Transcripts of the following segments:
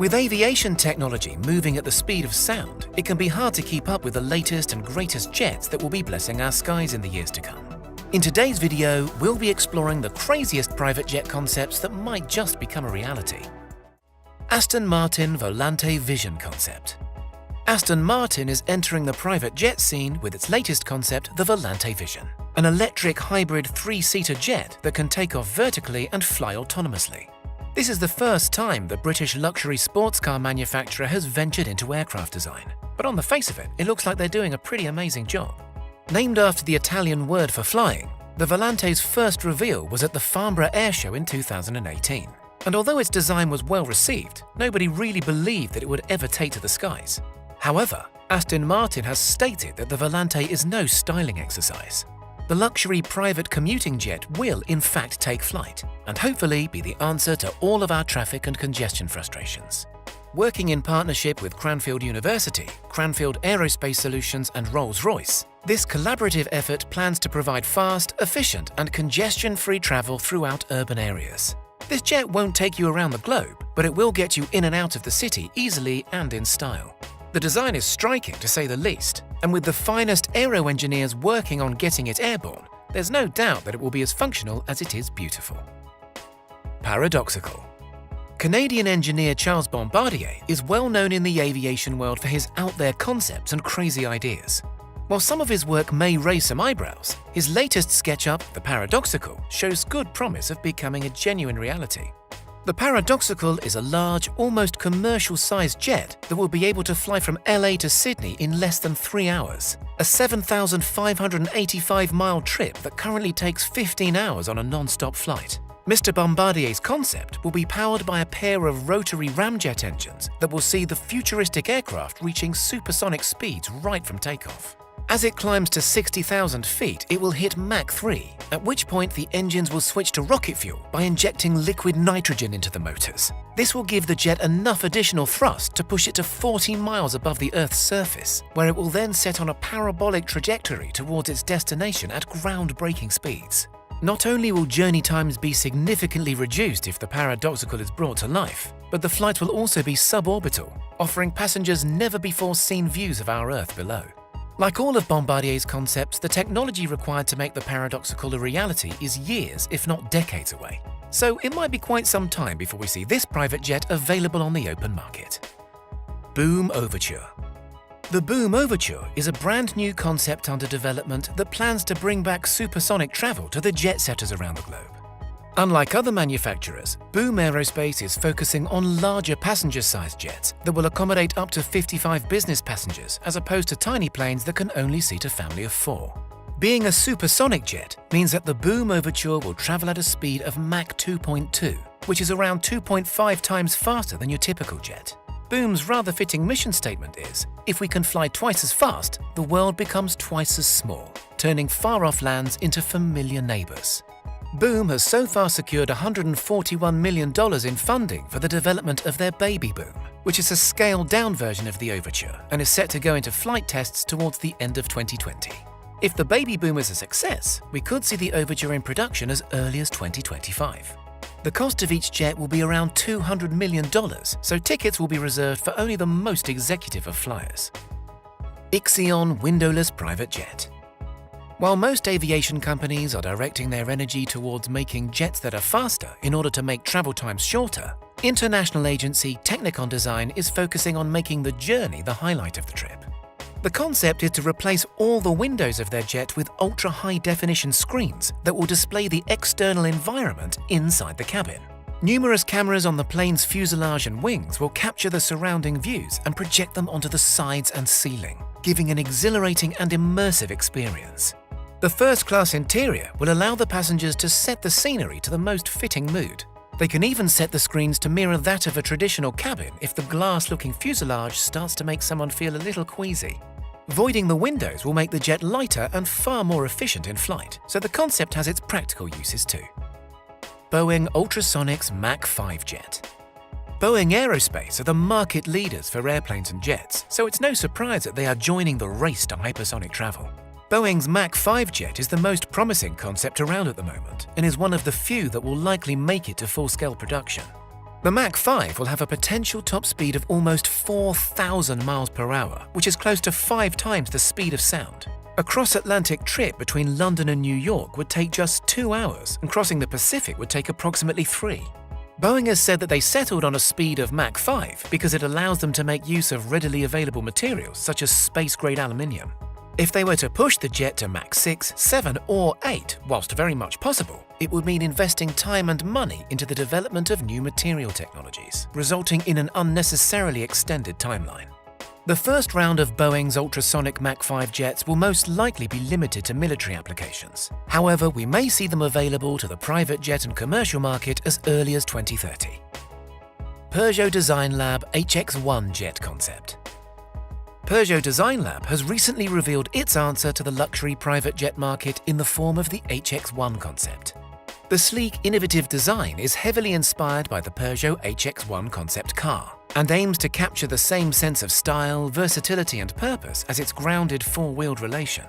With aviation technology moving at the speed of sound, it can be hard to keep up with the latest and greatest jets that will be blessing our skies in the years to come. In today's video, we'll be exploring the craziest private jet concepts that might just become a reality. Aston Martin Volante Vision concept. Aston Martin is entering the private jet scene with its latest concept, the Volante Vision, an electric hybrid three-seater jet that can take off vertically and fly autonomously. This is the first time the British luxury sports car manufacturer has ventured into aircraft design, but on the face of it, it looks like they're doing a pretty amazing job. Named after the Italian word for flying, the Volante's first reveal was at the Farnborough Air Show in 2018. And although its design was well received, nobody really believed that it would ever take to the skies. However, Aston Martin has stated that the Volante is no styling exercise. The luxury private commuting jet will in fact take flight and hopefully be the answer to all of our traffic and congestion frustrations. Working in partnership with Cranfield University, Cranfield Aerospace Solutions and Rolls-Royce, this collaborative effort plans to provide fast, efficient and congestion-free travel throughout urban areas. This jet won't take you around the globe, but it will get you in and out of the city easily and in style. The design is striking to say the least, and with the finest aero engineers working on getting it airborne, there's no doubt that it will be as functional as it is beautiful. Paradoxical. Canadian engineer Charles Bombardier is well known in the aviation world for his out-there concepts and crazy ideas. While some of his work may raise some eyebrows, his latest SketchUp, the Paradoxical, shows good promise of becoming a genuine reality. The Paradoxical is a large, almost commercial-sized jet that will be able to fly from LA to Sydney in less than 3 hours, a 7,585-mile trip that currently takes 15 hours on a non-stop flight. Mr. Bombardier's concept will be powered by a pair of rotary ramjet engines that will see the futuristic aircraft reaching supersonic speeds right from takeoff. As it climbs to 60,000 feet, it will hit Mach 3, at which point the engines will switch to rocket fuel by injecting liquid nitrogen into the motors. This will give the jet enough additional thrust to push it to 40 miles above the Earth's surface, where it will then set on a parabolic trajectory towards its destination at groundbreaking speeds. Not only will journey times be significantly reduced if the Paradoxical is brought to life, but the flight will also be suborbital, offering passengers never-before-seen views of our Earth below. Like all of Bombardier's concepts, the technology required to make the Paradoxical a reality is years, if not decades away. So it might be quite some time before we see this private jet available on the open market. Boom Overture. The Boom Overture is a brand new concept under development that plans to bring back supersonic travel to the jet setters around the globe. Unlike other manufacturers, Boom Aerospace is focusing on larger passenger-sized jets that will accommodate up to 55 business passengers as opposed to tiny planes that can only seat a family of 4. Being a supersonic jet means that the Boom Overture will travel at a speed of Mach 2.2, which is around 2.5 times faster than your typical jet. Boom's rather fitting mission statement is, if we can fly twice as fast, the world becomes twice as small, turning far-off lands into familiar neighbors. Boom has so far secured $141 million in funding for the development of their Baby Boom, which is a scaled-down version of the Overture and is set to go into flight tests towards the end of 2020. If the Baby Boom is a success, we could see the Overture in production as early as 2025. The cost of each jet will be around $200 million, so tickets will be reserved for only the most executive of flyers. Ixion Windowless Private Jet. While most aviation companies are directing their energy towards making jets that are faster in order to make travel times shorter, international agency Technicon Design is focusing on making the journey the highlight of the trip. The concept is to replace all the windows of their jet with ultra-high-definition screens that will display the external environment inside the cabin. Numerous cameras on the plane's fuselage and wings will capture the surrounding views and project them onto the sides and ceiling, giving an exhilarating and immersive experience. The first-class interior will allow the passengers to set the scenery to the most fitting mood. They can even set the screens to mirror that of a traditional cabin if the glass-looking fuselage starts to make someone feel a little queasy. Voiding the windows will make the jet lighter and far more efficient in flight, so the concept has its practical uses too. Boeing Ultrasonics Mach 5 jet. Boeing Aerospace are the market leaders for airplanes and jets, so it's no surprise that they are joining the race to hypersonic travel. Boeing's Mach 5 jet is the most promising concept around at the moment and is one of the few that will likely make it to full-scale production. The Mach 5 will have a potential top speed of almost 4,000 miles per hour, which is close to 5 times the speed of sound. A cross-Atlantic trip between London and New York would take just 2 hours, and crossing the Pacific would take approximately 3. Boeing has said that they settled on a speed of Mach 5 because it allows them to make use of readily available materials such as space-grade aluminium. If they were to push the jet to Mach 6, 7 or 8, whilst very much possible, it would mean investing time and money into the development of new material technologies, resulting in an unnecessarily extended timeline. The first round of Boeing's ultrasonic Mach 5 jets will most likely be limited to military applications. However, we may see them available to the private jet and commercial market as early as 2030. Peugeot Design Lab HX1 jet concept. Peugeot Design Lab has recently revealed its answer to the luxury private jet market in the form of the HX1 concept. The sleek, innovative design is heavily inspired by the Peugeot HX1 concept car and aims to capture the same sense of style, versatility and purpose as its grounded four-wheeled relation.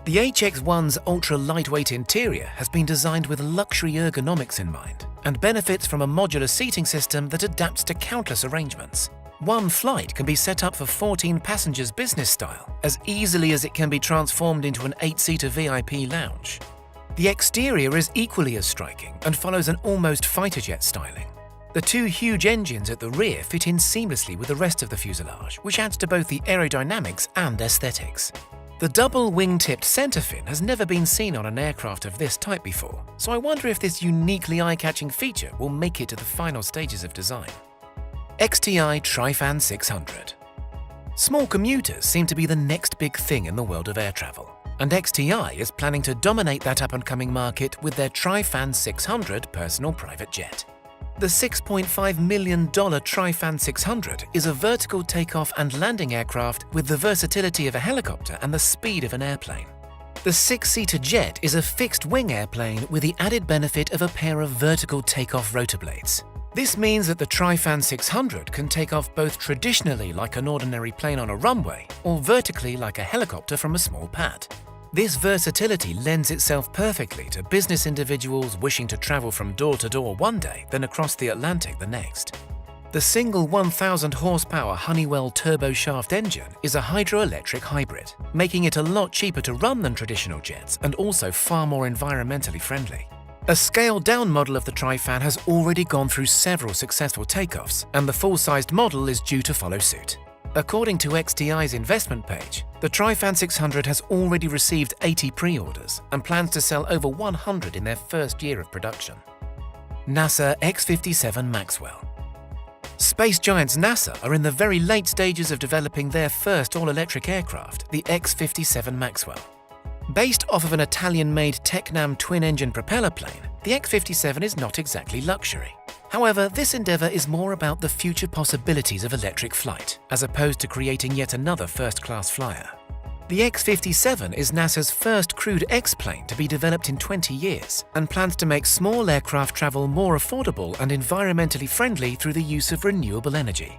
The HX1's ultra-lightweight interior has been designed with luxury ergonomics in mind and benefits from a modular seating system that adapts to countless arrangements. One flight can be set up for 14 passengers business style as easily as it can be transformed into an 8-seater VIP lounge. The exterior is equally as striking and follows an almost fighter jet styling. The two huge engines at the rear fit in seamlessly with the rest of the fuselage, which adds to both the aerodynamics and aesthetics. The double wing-tipped center fin has never been seen on an aircraft of this type before, so I wonder if this uniquely eye-catching feature will make it to the final stages of design. XTI Trifan 600. Small commuters seem to be the next big thing in the world of air travel, and XTI is planning to dominate that up-and-coming market with their Trifan 600 personal private jet. The $6.5 million Trifan 600 is a vertical takeoff and landing aircraft with the versatility of a helicopter and the speed of an airplane. The 6-seater jet is a fixed-wing airplane with the added benefit of a pair of vertical takeoff rotor blades. This means that the Trifan 600 can take off both traditionally like an ordinary plane on a runway or vertically like a helicopter from a small pad. This versatility lends itself perfectly to business individuals wishing to travel from door to door one day, then across the Atlantic the next. The single 1,000 horsepower Honeywell turboshaft engine is a hydroelectric hybrid, making it a lot cheaper to run than traditional jets and also far more environmentally friendly. A scaled-down model of the Trifan has already gone through several successful takeoffs, and the full-sized model is due to follow suit. According to XTI's investment page, the Trifan 600 has already received 80 pre-orders and plans to sell over 100 in their first year of production. NASA X-57 Maxwell. Space giants NASA are in the very late stages of developing their first all-electric aircraft, the X-57 Maxwell. Based off of an Italian-made Tecnam twin-engine propeller plane, the X-57 is not exactly luxury. However, this endeavour is more about the future possibilities of electric flight, as opposed to creating yet another first-class flyer. The X-57 is NASA's first crewed X-plane to be developed in 20 years and plans to make small aircraft travel more affordable and environmentally friendly through the use of renewable energy.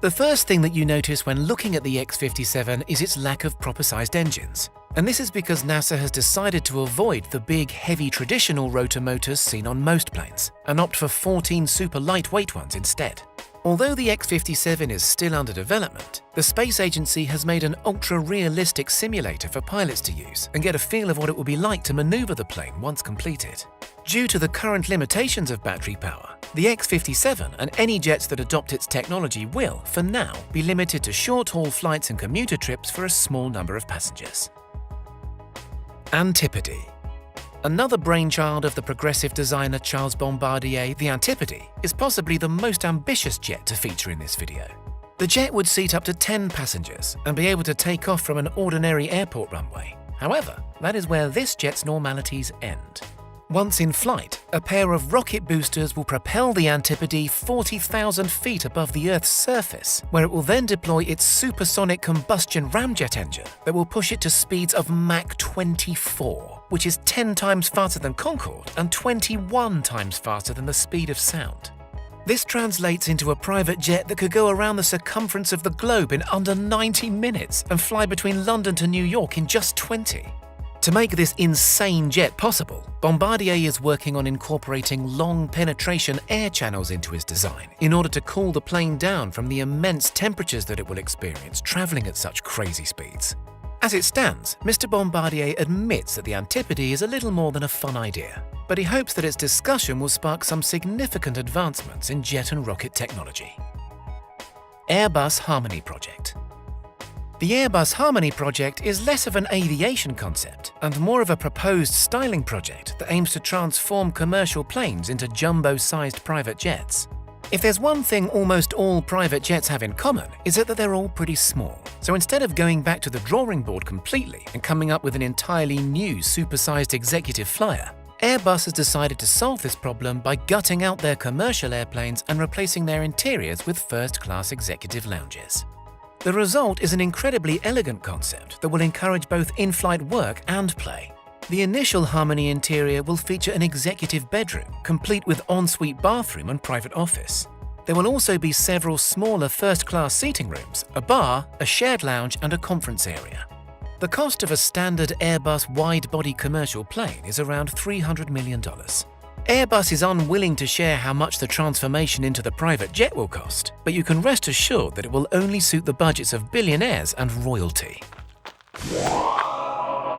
The first thing that you notice when looking at the X-57 is its lack of proper-sized engines. And this is because NASA has decided to avoid the big, heavy traditional rotor motors seen on most planes and opt for 14 super lightweight ones instead. Although the X-57 is still under development, the space agency has made an ultra-realistic simulator for pilots to use and get a feel of what it will be like to maneuver the plane once completed. Due to the current limitations of battery power, the X-57 and any jets that adopt its technology will, for now, be limited to short-haul flights and commuter trips for a small number of passengers. Antipode. Another brainchild of the progressive designer Charles Bombardier, the Antipode is possibly the most ambitious jet to feature in this video. The jet would seat up to 10 passengers and be able to take off from an ordinary airport runway. However, that is where this jet's normalities end. Once in flight, a pair of rocket boosters will propel the Antipode 40,000 feet above the Earth's surface, where it will then deploy its supersonic combustion ramjet engine that will push it to speeds of Mach 24, which is 10 times faster than Concorde and 21 times faster than the speed of sound. This translates into a private jet that could go around the circumference of the globe in under 90 minutes and fly between London to New York in just 20. To make this insane jet possible, Bombardier is working on incorporating long penetration air channels into his design in order to cool the plane down from the immense temperatures that it will experience traveling at such crazy speeds. As it stands, Mr. Bombardier admits that the Antipode is a little more than a fun idea, but he hopes that its discussion will spark some significant advancements in jet and rocket technology. Airbus Harmony Project. The Airbus Harmony project is less of an aviation concept and more of a proposed styling project that aims to transform commercial planes into jumbo-sized private jets. If there's one thing almost all private jets have in common, is that they're all pretty small. So instead of going back to the drawing board completely and coming up with an entirely new supersized executive flyer, Airbus has decided to solve this problem by gutting out their commercial airplanes and replacing their interiors with first-class executive lounges. The result is an incredibly elegant concept that will encourage both in-flight work and play. The initial Harmony interior will feature an executive bedroom, complete with ensuite bathroom and private office. There will also be several smaller first-class seating rooms, a bar, a shared lounge and a conference area. The cost of a standard Airbus wide-body commercial plane is around $300 million. Airbus is unwilling to share how much the transformation into the private jet will cost, but you can rest assured that it will only suit the budgets of billionaires and royalty.